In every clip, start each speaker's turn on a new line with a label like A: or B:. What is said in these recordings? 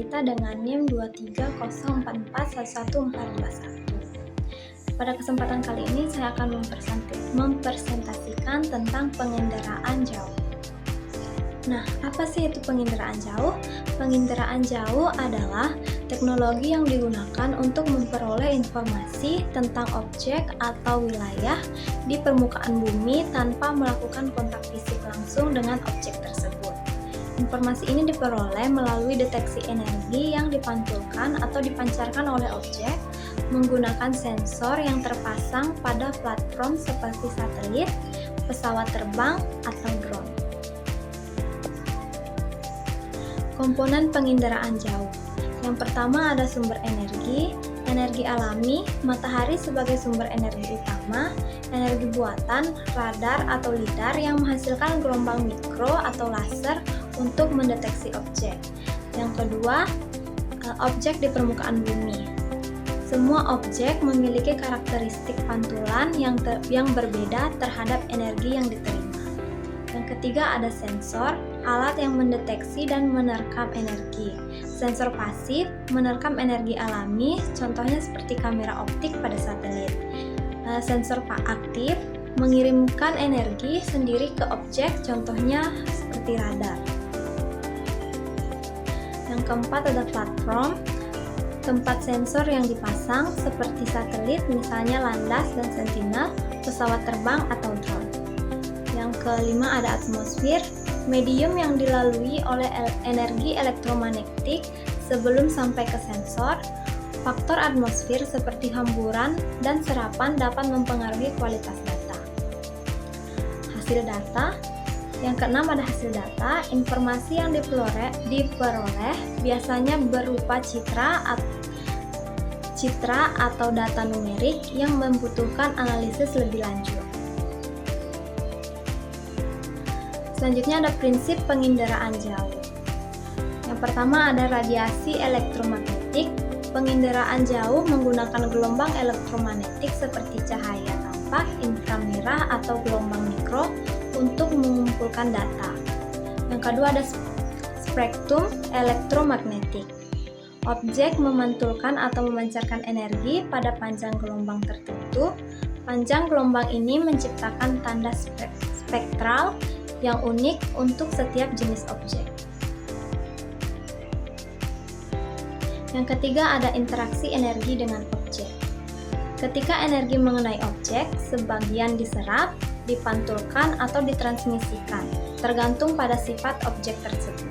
A: kita dengan NIM 23044111421. Pada kesempatan kali ini saya akan mempresentasikan tentang penginderaan jauh. Nah, apa sih itu penginderaan jauh? Penginderaan jauh adalah teknologi yang digunakan untuk memperoleh informasi tentang objek atau wilayah di permukaan bumi tanpa melakukan kontak fisik langsung dengan objek tersebut. Informasi ini diperoleh melalui deteksi energi yang dipantulkan atau dipancarkan oleh objek menggunakan sensor yang terpasang pada platform seperti satelit, pesawat terbang, atau drone. Komponen penginderaan jauh. Yang pertama ada sumber energi alami, matahari sebagai sumber energi utama, energi buatan, radar atau lidar yang menghasilkan gelombang mikro atau laser untuk mendeteksi objek. Yang kedua, objek di permukaan bumi. Semua objek memiliki karakteristik pantulan yang berbeda terhadap energi yang diterima. Yang ketiga ada sensor, alat yang mendeteksi dan menerkam energi. Sensor pasif menerkam energi alami, contohnya seperti kamera optik pada satelit. Sensor aktif mengirimkan energi sendiri ke objek, contohnya seperti radar. Yang keempat ada platform, tempat sensor yang dipasang seperti satelit, misalnya Landas dan Sentinel, pesawat terbang atau drone. Yang kelima ada atmosfer, medium yang dilalui oleh energi elektromagnetik sebelum sampai ke sensor. Faktor atmosfer seperti hamburan dan serapan dapat mempengaruhi kualitas data. Hasil data. Yang keenam ada hasil data. Informasi yang diperoleh biasanya berupa citra atau data numerik yang membutuhkan analisis lebih lanjut. Selanjutnya ada prinsip penginderaan jauh. Yang pertama ada radiasi elektromagnetik. Penginderaan jauh menggunakan gelombang elektromagnetik seperti cahaya tampak, inframerah atau gelombang mikro untuk mengumpulkan data. Yang kedua ada spektrum elektromagnetik. Objek memantulkan atau memancarkan energi pada panjang gelombang tertentu. Panjang gelombang ini menciptakan tanda spektral yang unik untuk setiap jenis objek. Yang ketiga ada interaksi energi dengan objek. Ketika energi mengenai objek, sebagian diserap, dipantulkan atau ditransmisikan, tergantung pada sifat objek tersebut.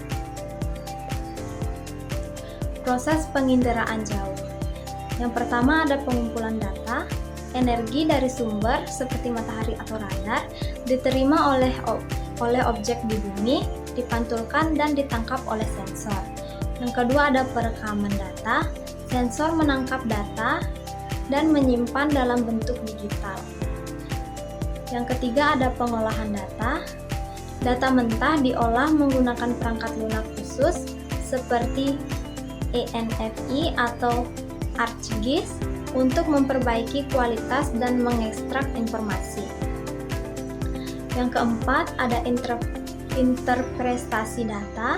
A: Proses penginderaan jauh. Yang pertama ada pengumpulan data. Energi dari sumber seperti matahari atau radar diterima oleh objek di bumi, dipantulkan dan ditangkap oleh sensor. Yang kedua ada perekaman data. Sensor menangkap data dan menyimpan dalam bentuk digital. Yang ketiga ada pengolahan data. Data mentah diolah menggunakan perangkat lunak khusus seperti ENFI atau ArcGIS untuk memperbaiki kualitas dan mengekstrak informasi. Yang keempat ada interpretasi data.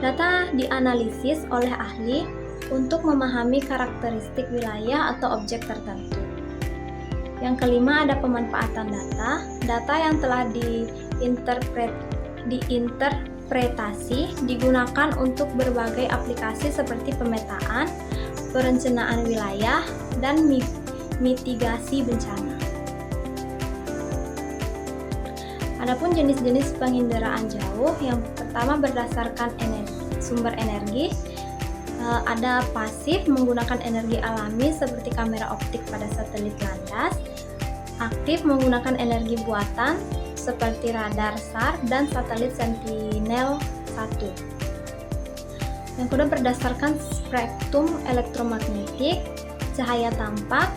A: Data dianalisis oleh ahli untuk memahami karakteristik wilayah atau objek tertentu. Yang kelima ada pemanfaatan data. Data yang telah diinterpretasi digunakan untuk berbagai aplikasi seperti pemetaan, perencanaan wilayah, dan mitigasi bencana. Adapun jenis-jenis penginderaan jauh, yang pertama berdasarkan sumber energi. Ada pasif menggunakan energi alami seperti kamera optik pada satelit Landas. Aktif menggunakan energi buatan seperti radar SAR dan satelit Sentinel-1. Yang kedua berdasarkan spektrum elektromagnetik, cahaya tampak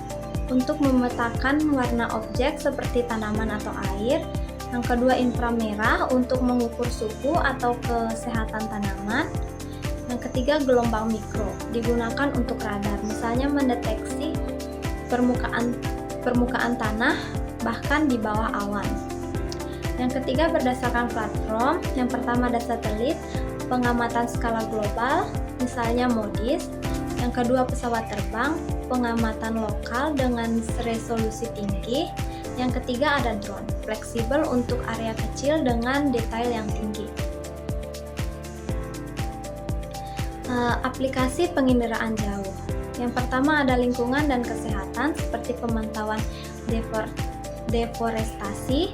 A: untuk memetakan warna objek seperti tanaman atau air. Yang kedua inframerah untuk mengukur suhu atau kesehatan tanaman. Yang ketiga gelombang mikro digunakan untuk radar, misalnya mendeteksi permukaan tanah bahkan di bawah awan. Yang ketiga berdasarkan platform. Yang pertama ada satelit, pengamatan skala global. misalnya modis. Yang kedua, pesawat terbang, pengamatan lokal dengan resolusi tinggi. Yang ketiga ada drone, fleksibel untuk area kecil dengan detail yang tinggi. Aplikasi penginderaan jauh. Yang pertama ada lingkungan dan kesehatan seperti pemantauan deforestasi,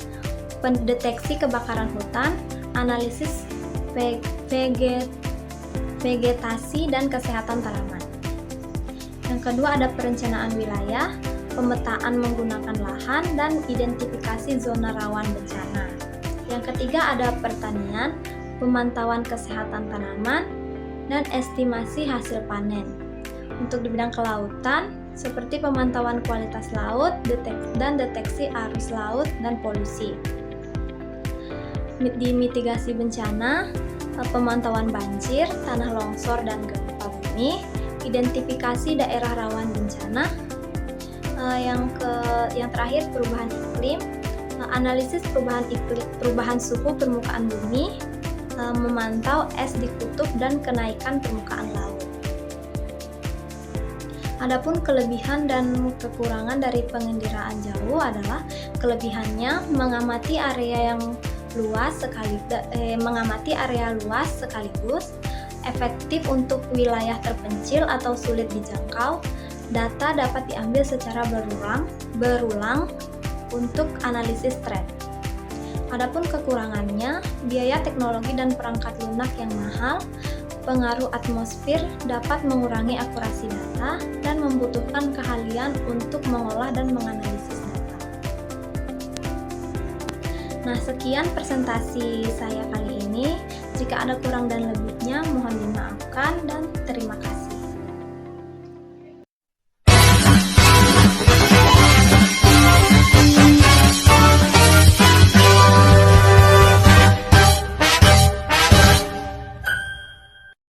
A: pendeteksi kebakaran hutan, analisis vegetasi dan kesehatan tanaman. Yang kedua ada perencanaan wilayah, pemetaan menggunakan lahan, dan identifikasi zona rawan bencana. Yang ketiga ada pertanian, pemantauan kesehatan tanaman, dan estimasi hasil panen. Untuk di bidang kelautan, seperti pemantauan kualitas laut dan deteksi arus laut dan polusi. Di mitigasi bencana, pemantauan banjir, tanah longsor, dan gempa bumi, identifikasi daerah rawan bencana. Yang terakhir perubahan iklim, analisis perubahan suhu permukaan bumi, memantau es di kutub dan kenaikan permukaan laut. Adapun kelebihan dan kekurangan dari penginderaan jauh adalah kelebihannya mengamati area luas sekaligus, efektif untuk wilayah terpencil atau sulit dijangkau, data dapat diambil secara berulang untuk analisis tren. Adapun kekurangannya, biaya teknologi dan perangkat lunak yang mahal, pengaruh atmosfer dapat mengurangi akurasi data, dan membutuhkan keahlian untuk mengolah dan menganalisis data. Nah, sekian presentasi saya kali ini. Jika ada kurang dan lebihnya, mohon dimaafkan dan terima kasih.